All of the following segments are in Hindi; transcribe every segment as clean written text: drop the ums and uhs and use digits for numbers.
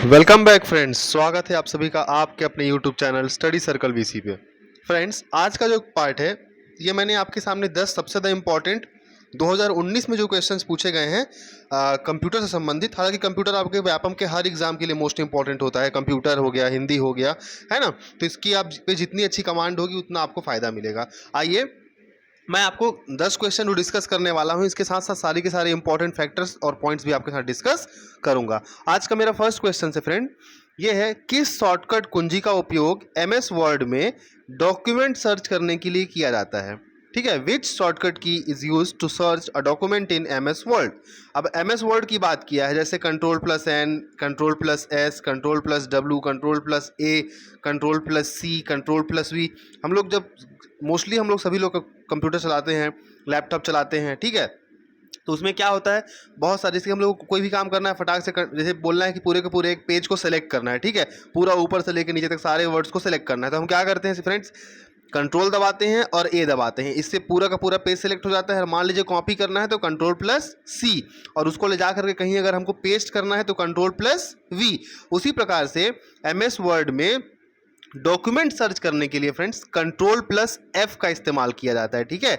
वेलकम बैक फ्रेंड्स, स्वागत है आप सभी का आपके अपने YouTube channel study circle VC पे। फ्रेंड्स, आज का जो पार्ट है ये मैंने आपके सामने 10 सबसे ज़्यादा इंपॉर्टेंट 2019 में जो क्वेश्चंस पूछे गए हैं कंप्यूटर से संबंधित। हालांकि कंप्यूटर आपके व्यापम के हर एग्जाम के लिए मोस्ट इंपॉर्टेंट होता है। कंप्यूटर हो गया, हिंदी हो गया, है ना। तो इसकी आप पे जितनी अच्छी कमांड होगी उतना आपको फ़ायदा मिलेगा। आइए, मैं आपको 10 क्वेश्चन डिस्कस करने वाला हूं। इसके साथ साथ सारी के सारे इंपॉर्टेंट फैक्टर्स और पॉइंट्स भी आपके साथ डिस्कस करूंगा। आज का मेरा फर्स्ट क्वेश्चन है फ्रेंड, ये है किस शॉर्टकट कुंजी का उपयोग एमएस वर्ड में डॉक्यूमेंट सर्च करने के लिए किया जाता है। ठीक है, which shortcut key is use to search a document in MS Word. अब एमएस वर्ड की बात किया है, जैसे कंट्रोल+N, कंट्रोल+S, कंट्रोल+W, कंट्रोल+A, कंट्रोल+C, कंट्रोल+V। हम लोग जब मोस्टली हम लोग सभी लोग कंप्यूटर चलाते हैं, लैपटॉप चलाते हैं, ठीक है। तो उसमें क्या होता है, बहुत सारे, जैसे हम लोग को कोई भी काम करना है फटाक से जैसे बोलना है कि पूरे के पूरे एक पेज को सेलेक्ट करना है, ठीक है, पूरा ऊपर से लेकर नीचे तक सारे वर्ड्स को सेलेक्ट करना है। तो हम क्या करते हैं फ्रेंड्स, कंट्रोल दबाते हैं और ए दबाते हैं, इससे पूरा का पूरा पेज सेलेक्ट हो जाता है। मान लीजिए कॉपी करना है तो कंट्रोल+C, और उसको ले जा करके कहीं अगर हमको पेस्ट करना है तो कंट्रोल+V। उसी प्रकार से एमएस वर्ड में डॉक्यूमेंट सर्च करने के लिए फ्रेंड्स कंट्रोल+F का इस्तेमाल किया जाता है। ठीक है,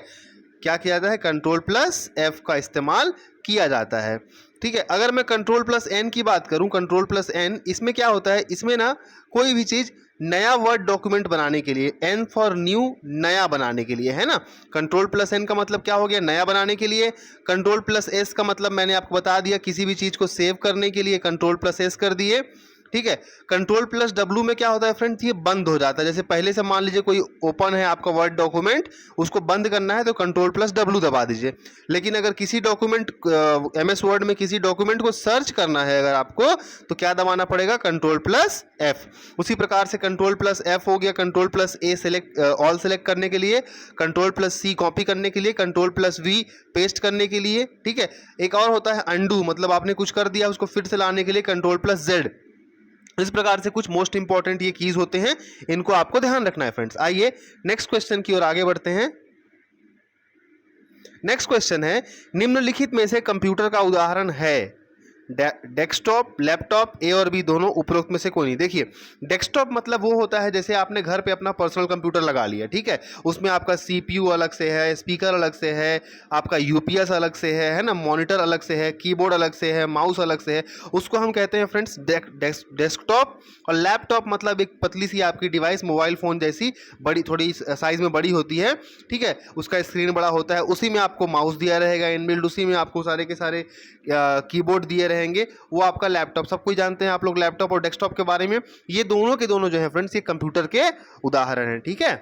क्या किया जाता है, कंट्रोल+F का इस्तेमाल किया जाता है। ठीक है, अगर मैं कंट्रोल+N की बात करूं, कंट्रोल+N, इसमें क्या होता है, इसमें ना कोई भी चीज नया वर्ड डॉक्यूमेंट बनाने के लिए, N फॉर न्यू, नया बनाने के लिए, है ना। कंट्रोल+N का मतलब क्या हो गया, नया बनाने के लिए। कंट्रोल+S का मतलब मैंने आपको बता दिया, किसी भी चीज को सेव करने के लिए कंट्रोल+S कर दिए। ठीक है, कंट्रोल+W में क्या होता है फ्रेंड्स, ये बंद हो जाता है। जैसे पहले से मान लीजिए कोई ओपन है आपका वर्ड डॉक्यूमेंट, उसको बंद करना है तो कंट्रोल+W दबा दीजिए। लेकिन अगर किसी डॉक्यूमेंट एमएस वर्ड में किसी डॉक्यूमेंट को सर्च करना है अगर आपको, तो क्या दबाना पड़ेगा, कंट्रोल+F। उसी प्रकार से कंट्रोल+F हो गया कंट्रोल+A सेलेक्ट, ऑल सेलेक्ट करने के लिए, कंट्रोल+C कॉपी करने के लिए, कंट्रोल+V पेस्ट करने के लिए। ठीक है, एक और होता है अंडू, मतलब आपने कुछ कर दिया उसको फिर से लाने के लिए, कंट्रोल+Z। इस प्रकार से कुछ मोस्ट इंपॉर्टेंट ये कीज होते हैं, इनको आपको ध्यान रखना है फ्रेंड्स। आइए नेक्स्ट क्वेश्चन की ओर आगे बढ़ते हैं। नेक्स्ट क्वेश्चन है, निम्नलिखित में से कंप्यूटर का उदाहरण है डेस्कटॉप, लैपटॉप, ए और बी दोनों, उपरोक्त में से कोई नहीं। देखिए, डेस्कटॉप मतलब वो होता है जैसे आपने घर पे अपना पर्सनल कंप्यूटर लगा लिया, ठीक है, उसमें आपका सीपीयू अलग से है, स्पीकर अलग से है, आपका यूपीएस अलग से है ना, मॉनिटर अलग से है, कीबोर्ड अलग से है, माउस अलग से है, उसको हम कहते हैं फ्रेंड्स डेस्कटॉप। और लैपटॉप मतलब एक पतली सी आपकी डिवाइस, मोबाइल फ़ोन जैसी, बड़ी, थोड़ी साइज़ में बड़ी होती है, ठीक है, उसका स्क्रीन बड़ा होता है, उसी में आपको माउस दिया रहेगा इनबिल्ड, उसी में आपको सारे के सारे कीबोर्ड दिए रहेंगे, वो आपका लैपटॉप। सब कोई जानते हैं आप लोग लैपटॉप और डेस्कटॉप के बारे में। ये दोनों के दोनों जो है फ्रेंड्स, ये कंप्यूटर के उदाहरण हैं। ठीक है,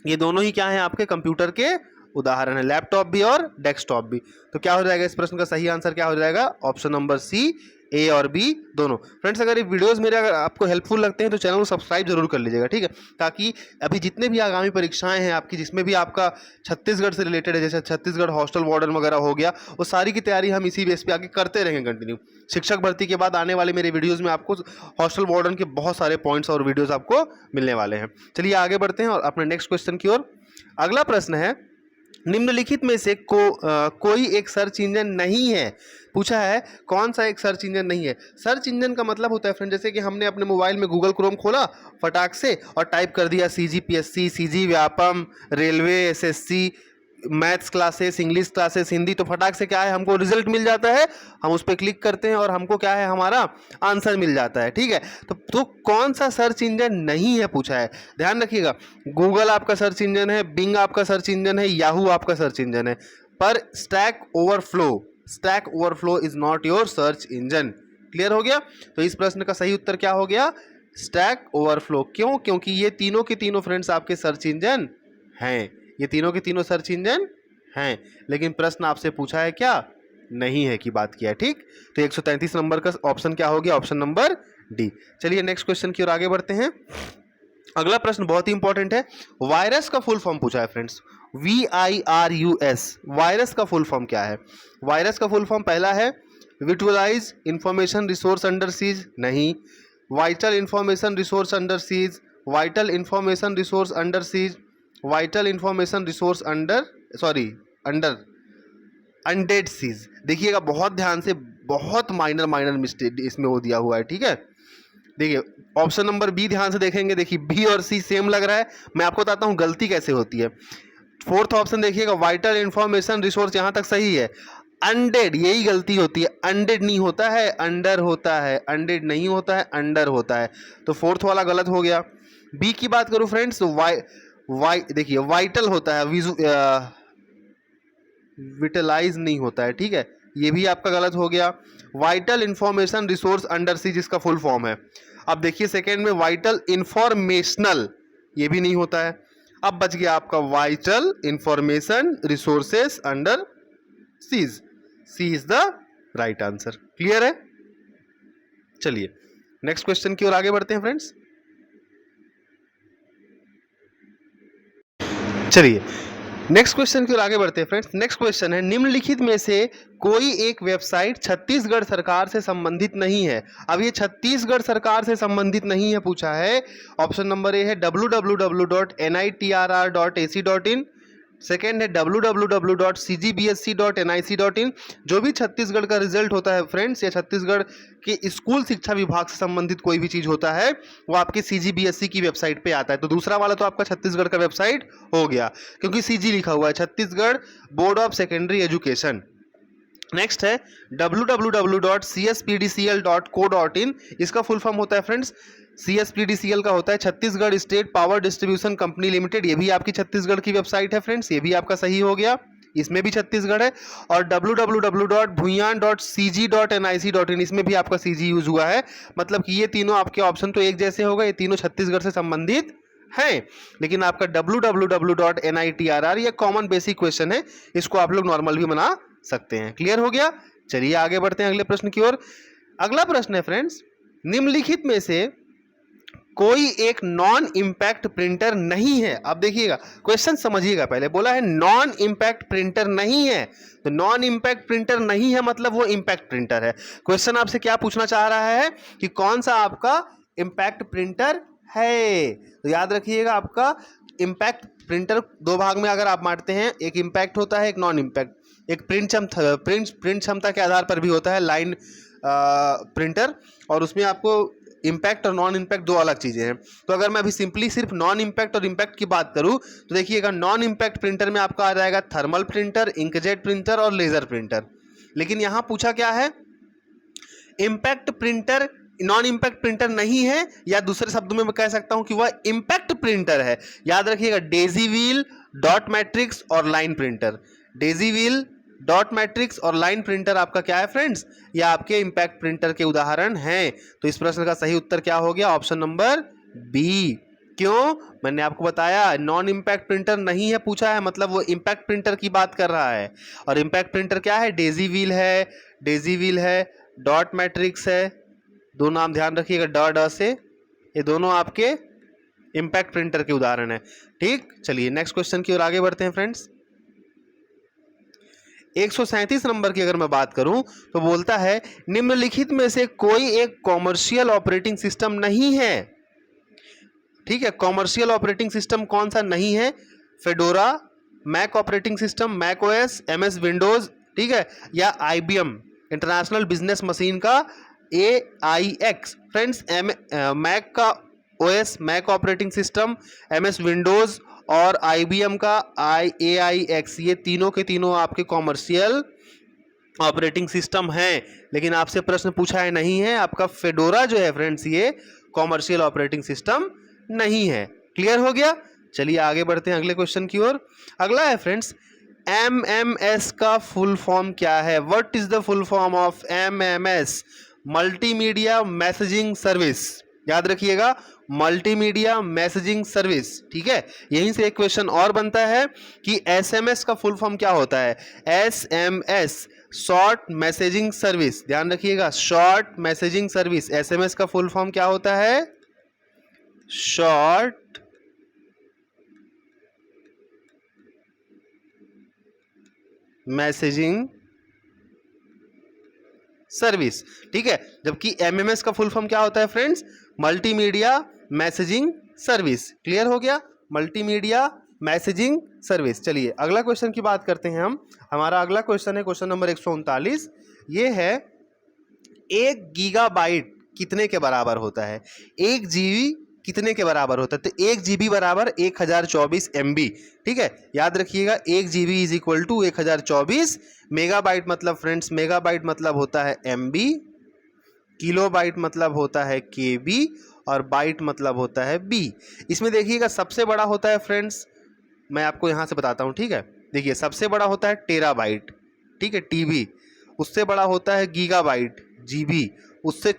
ये दोनों ही क्या है, आपके कंप्यूटर के उदाहरण है, लैपटॉप भी और डेस्कटॉप भी। तो क्या हो जाएगा, इस प्रश्न का सही आंसर क्या हो जाएगा, ऑप्शन नंबर सी, ए और बी दोनों। फ्रेंड्स, अगर ये वीडियोस मेरे अगर आपको हेल्पफुल लगते हैं तो चैनल को सब्सक्राइब जरूर कर लीजिएगा, ठीक है, ताकि अभी जितने भी आगामी परीक्षाएं हैं आपकी, जिसमें भी आपका छत्तीसगढ़ से रिलेटेड है, जैसे छत्तीसगढ़ हॉस्टल वार्डन वगैरह हो गया, वो सारी की तैयारी हम इसी बेस पे आगे करते रहेंगे कंटिन्यू। शिक्षक भर्ती के बाद आने वाले मेरे वीडियोज़ में आपको हॉस्टल वार्डन के बहुत सारे पॉइंट्स और वीडियोज़ आपको मिलने वाले हैं। चलिए आगे बढ़ते हैं और अपने नेक्स्ट क्वेश्चन की ओर। अगला प्रश्न है, निम्नलिखित में से कोई एक सर्च इंजन नहीं है। पूछा है कौन सा एक सर्च इंजन नहीं है। सर्च इंजन का मतलब होता है फ्रेंड, जैसे कि हमने अपने मोबाइल में गूगल क्रोम खोला फटाक से और टाइप कर दिया CGPSC, CG Vyapam, railway, SSC, maths classes, English classes, Hindi, तो फटाक से क्या है, हमको रिजल्ट मिल जाता है, हम उस पर क्लिक करते हैं और हमको क्या है, हमारा आंसर मिल जाता है। ठीक है, तो कौन सा सर्च इंजन नहीं है पूछा है, ध्यान रखिएगा। गूगल आपका सर्च इंजन है, बिंग आपका सर्च इंजन है, याहू आपका सर्च इंजन है, पर stack overflow is not your search engine. Clear हो गया। तो इस प्रश्न का सही उत्तर क्या हो गया, स्टैक ओवरफ्लो। क्यों, क्योंकि ये तीनों के तीनों फ्रेंड्स आपके सर्च इंजन हैं, ये तीनों के तीनों सर्च इंजन हैं, लेकिन प्रश्न आपसे पूछा है क्या, नहीं है की बात किया है। ठीक, तो 133 नंबर का ऑप्शन क्या हो गया, ऑप्शन नंबर डी। चलिए नेक्स्ट क्वेश्चन की ओर आगे बढ़ते हैं। अगला प्रश्न बहुत ही इंपॉर्टेंट है, वायरस का फुल फॉर्म पूछा है फ्रेंड्स, VIRUS, वायरस का फुल फॉर्म क्या है। वायरस का फुल फॉर्म पहला है visualise information resource under siege, नहीं। Vital information resource under siege, vital information resource under siege, vital information resource under undead siege. देखिएगा बहुत ध्यान से, बहुत माइनर मिस्टेक इसमें वो दिया हुआ है, ठीक है। देखिए ऑप्शन नंबर बी ध्यान से देखेंगे, देखिए बी और सी सेम लग रहा है। मैं आपको बताता हूँ गलती कैसे होती है। फोर्थ ऑप्शन देखिएगा वाइटल इंफॉर्मेशन रिसोर्स, यहां तक सही है। अनडेड, यही गलती होती है, अनडेड नहीं होता है, अंडर होता है, अनडेड नहीं होता है, अंडर होता है। तो फोर्थ वाला गलत हो गया। बी की बात करूं फ्रेंड्स तो देखिए वाइटल होता है, विटलाइज नहीं होता है, ठीक है, ये भी आपका गलत हो गया। वाइटल इंफॉर्मेशन रिसोर्स अंडर सी जिसका फुल फॉर्म है। अब देखिए सेकेंड में वाइटल इंफॉर्मेशनल, ये भी नहीं होता है। अब बच गया आपका vital information resources under siege, C is the right answer. Clear है? चलिए नेक्स्ट क्वेश्चन की ओर आगे बढ़ते हैं फ्रेंड्स। चलिए नेक्स्ट क्वेश्चन की ओर आगे बढ़ते हैं फ्रेंड्स। नेक्स्ट क्वेश्चन है निम्नलिखित में से कोई एक वेबसाइट छत्तीसगढ़ सरकार से संबंधित नहीं है। अब ये छत्तीसगढ़ सरकार से संबंधित नहीं है पूछा है। ऑप्शन नंबर ए है www.nitrr.ac.in, सेकेंड है www.cgbsc.nic.in। जो भी छत्तीसगढ़ का रिजल्ट होता है फ्रेंड्स, या छत्तीसगढ़ के स्कूल शिक्षा विभाग से संबंधित कोई भी चीज होता है वो आपके CGBSC की वेबसाइट पे आता है। तो दूसरा वाला तो आपका छत्तीसगढ़ का वेबसाइट हो गया, क्योंकि CG लिखा हुआ है, Chhattisgarh board of secondary education. Next है www.cspdcl.co.in, इसका फुल फॉर्म होता है फ्रेंड्स, CSPDCL का होता है Chhattisgarh state power distribution company limited. ये भी आपकी छत्तीसगढ़ की वेबसाइट है फ्रेंड्स, ये भी आपका सही हो गया, इसमें भी छत्तीसगढ़ है। और www.bhuyan.cg.nic.in, इसमें भी आपका CG यूज हुआ है। मतलब कि ये तीनों आपके ऑप्शन तो एक जैसे होगा, ये तीनों छत्तीसगढ़ से संबंधित है। लेकिन आपका www.nitrr ये कॉमन बेसिक क्वेश्चन है, इसको आप लोग नॉर्मल भी बना सकते हैं। क्लियर हो गया? चलिए आगे बढ़ते हैं अगले प्रश्न की ओर। अगला प्रश्न है फ्रेंड्स, निम्नलिखित में से कोई एक नॉन इंपैक्ट प्रिंटर नहीं है। अब देखिएगा क्वेश्चन समझिएगा, पहले बोला है नॉन इंपैक्ट प्रिंटर नहीं है, तो नॉन इंपैक्ट प्रिंटर नहीं है मतलब वो इंपैक्ट प्रिंटर है। क्वेश्चन आपसे क्या पूछना चाह रहा है कि कौन सा आपका इंपैक्ट प्रिंटर है। तो याद रखिएगा आपका इंपैक्ट प्रिंटर दो भाग में अगर आप बांटते हैं, एक इंपैक्ट होता है, एक नॉन इंपैक्ट। एक प्रिंट क्षमता के आधार पर भी होता है लाइन प्रिंटर, और उसमें आपको इंपैक्ट और नॉन इंपैक्ट दो अलग चीज़ें हैं। तो अगर मैं अभी सिंपली सिर्फ नॉन इंपैक्ट और इंपैक्ट की बात करूं तो देखिएगा नॉन इंपैक्ट प्रिंटर में आपका आ जाएगा थर्मल प्रिंटर, इंकजेट प्रिंटर और लेजर प्रिंटर। लेकिन यहां पूछा क्या है, impact printer non impact printer नहीं है, या दूसरे शब्दों में मैं कह सकता हूं कि वह इंपैक्ट प्रिंटर है। याद रखिएगा डेजी व्हील, डॉट मैट्रिक्स और line printer. Daisy wheel, dot matrix और लाइन प्रिंटर आपका क्या है फ्रेंड्स, ये आपके इंपैक्ट प्रिंटर के उदाहरण हैं। तो इस प्रश्न का सही उत्तर क्या हो गया, ऑप्शन नंबर बी। क्यों? मैंने आपको बताया नॉन इंपैक्ट प्रिंटर नहीं है पूछा है, मतलब वो इंपैक्ट प्रिंटर की बात कर रहा है। और इंपैक्ट प्रिंटर क्या है, डेजी व्हील है, डॉट मैट्रिक्स है, दो नाम ध्यान रखिएगा ड से, ये दोनों आपके इंपैक्ट प्रिंटर के उदाहरण है। ठीक, चलिए नेक्स्ट क्वेश्चन की ओर आगे बढ़ते हैं फ्रेंड्स। 137 नंबर की अगर मैं बात करूं तो बोलता है निम्नलिखित में से कोई एक कॉमर्शियल ऑपरेटिंग सिस्टम नहीं है। ठीक है, कॉमर्शियल ऑपरेटिंग सिस्टम कौन सा नहीं है, Fedora, Mac operating system, Mac OS, MS Windows, ठीक है, या IBM इंटरनेशनल बिजनेस मशीन का AIX। फ्रेंड्स मैक का OS Mac operating system, MS Windows और IBM का AIX, ये तीनों के तीनों आपके कॉमर्शियल ऑपरेटिंग सिस्टम हैं। लेकिन आपसे प्रश्न पूछा है नहीं है, आपका फेडोरा जो है फ्रेंड्स ये कॉमर्शियल ऑपरेटिंग सिस्टम नहीं है। क्लियर हो गया? चलिए आगे बढ़ते हैं अगले क्वेश्चन की ओर। अगला है फ्रेंड्स MMS का फुल फॉर्म क्या है। What is the full form of MMS, multimedia messaging service. याद रखिएगा मल्टीमीडिया मैसेजिंग सर्विस। ठीक है, यहीं से एक क्वेश्चन और बनता है कि SMS का फुल फॉर्म क्या होता है। SMS शॉर्ट मैसेजिंग सर्विस, ध्यान रखिएगा शॉर्ट मैसेजिंग सर्विस। SMS का फुल फॉर्म क्या होता है, शॉर्ट मैसेजिंग सर्विस। ठीक है, जबकि MMS का फुल फॉर्म क्या होता है friends, multimedia messaging service. Clear हो गया, मल्टीमीडिया मैसेजिंग सर्विस। चलिए अगला क्वेश्चन की बात करते हैं हम। हमारा अगला क्वेश्चन है क्वेश्चन नंबर 139। ये है 1 गीगाबाइट कितने के बराबर होता है? 1 जीबी कितने के बराबर होता है? तो 1 जीबी बराबर 1024 MB। ठीक है, याद रखिएगा 1 GB is equal to 1024 megabyte. मतलब फ्रेंड्स मेगाबाइट मतलब होता है MB, किलोबाइट मतलब होता है KB और बाइट मतलब होता है B। इसमें देखिएगा सबसे बड़ा होता है फ्रेंड्स, मैं आपको यहाँ से बताता हूँ। ठीक है, देखिए सबसे बड़ा होता है टेराबाइट, ठीक है TB, उससे बड़ा होता है गीगाबाइट GB, उससे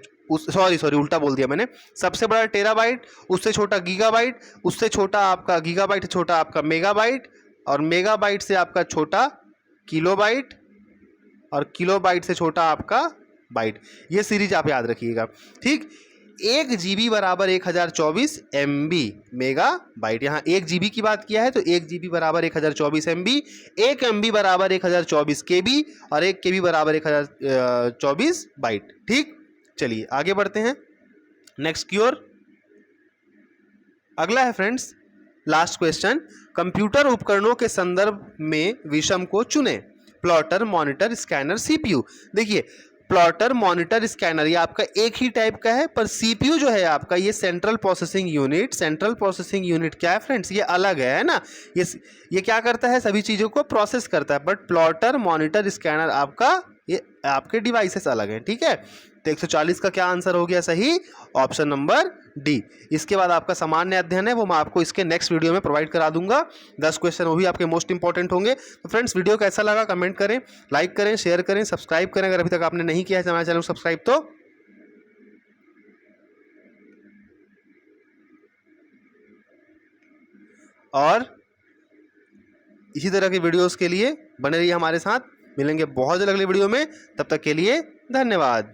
सॉरी उल्टा बोल दिया मैंने। सबसे बड़ा टेराबाइट, उससे छोटा गीगाबाइट, उससे छोटा आपका गीगाबाइट से छोटा आपका मेगाबाइट, और मेगाबाइट से आपका छोटा किलोबाइट, और किलोबाइट से छोटा आपका बाइट। ये सीरीज आप याद रखिएगा। ठीक, 1 जीबी बराबर 1024 MB मेगा बाइट। यहाँ 1 जीबी की बात किया है तो 1 जीबी बराबर 1024 MB, 1 MB बराबर 1024 KB और 1 KB बराबर 1024 बाइट। ठीक, चलिए आगे बढ़ते हैं नेक्स्ट की ओर। अगला है फ्रेंड्स लास्ट क्वेश्चन, कंप्यूटर उपकरणों के संदर्भ में विषम को चुने। Plotter, monitor, scanner, CPU। देखिए प्लॉटर, मॉनिटर, स्कैनर ये आपका एक ही टाइप का है, पर CPU जो है आपका ये central processing unit. Central processing unit क्या है फ्रेंड्स? ये अलग है ना, ये क्या करता है? सभी चीज़ों को प्रोसेस करता है। बट प्लॉटर, मॉनिटर, स्कैनर आपका ये आपके डिवाइसेस अलग हैं। ठीक है, तो 140 का क्या आंसर हो गया सही? Option number D. इसके बाद आपका सामान्य अध्ययन है, वो मैं आपको इसके नेक्स्ट वीडियो में प्रोवाइड करा दूंगा। 10 क्वेश्चन वो भी आपके मोस्ट इंपॉर्टेंट होंगे। तो फ्रेंड्स वीडियो कैसा लगा कमेंट करें, लाइक करें, शेयर करें, सब्सक्राइब करें अगर अभी तक आपने नहीं किया है हमारे चैनल को सब्सक्राइब तो। और इसी तरह की वीडियोस के लिए बने रहिए हमारे साथ। मिलेंगे बहुत जल्द अगली वीडियो में, तब तक के लिए धन्यवाद।